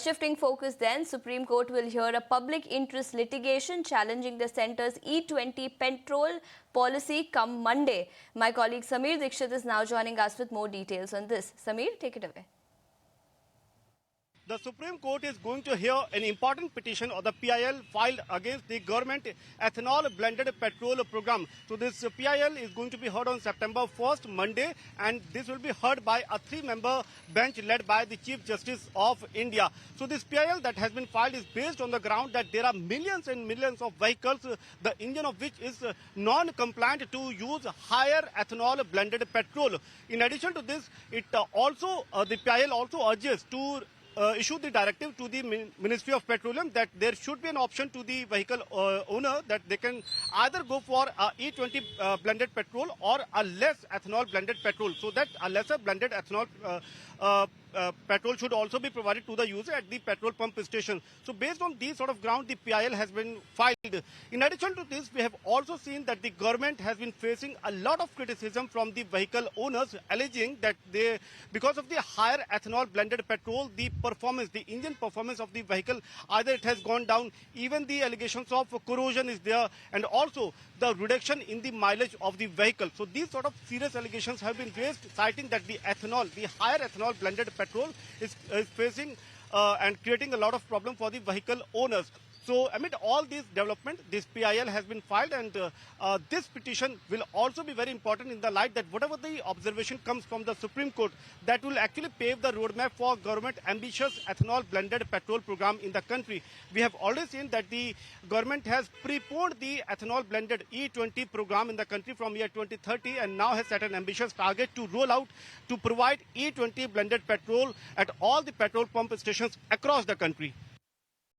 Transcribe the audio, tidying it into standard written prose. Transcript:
Shifting focus then, Supreme Court will hear a public interest litigation challenging the centre's E20 petrol policy come Monday. My colleague Samir Dikshit is now joining us with more details on this. Samir, take it away. The Supreme Court is going to hear an important petition of the PIL filed against the government ethanol blended petrol program. So this PIL is going to be heard on September 1st, Monday, and this will be heard by a 3-member bench led by the Chief Justice of India. So this PIL that has been filed is based on the ground that there are millions and millions of vehicles, the engine of which is non-compliant to use higher ethanol blended petrol. In addition to this, the PIL also urges to issue the directive to the Ministry of Petroleum that there should be an option to the vehicle owner that they can either go for a E20 blended petrol or a less ethanol blended petrol, so that a lesser blended ethanol petrol should also be provided to the user at the petrol pump station. So based on these sort of ground, the PIL has been filed. In addition to this, we have also seen that the government has been facing a lot of criticism from the vehicle owners, alleging that because of the higher ethanol blended petrol, the engine performance of the vehicle, either it has gone down, even the allegations of corrosion is there, and also the reduction in the mileage of the vehicle. So these sort of serious allegations have been raised, citing that the higher ethanol blended petrol is facing and creating a lot of problem for the vehicle owners. So amid all these developments, this PIL has been filed, and this petition will also be very important in the light that whatever the observation comes from the Supreme Court, that will actually pave the roadmap for government ambitious ethanol blended petrol program in the country. We have already seen that the government has preponed the ethanol blended E20 program in the country from year 2030, and now has set an ambitious target to roll out to provide E20 blended petrol at all the petrol pump stations across the country.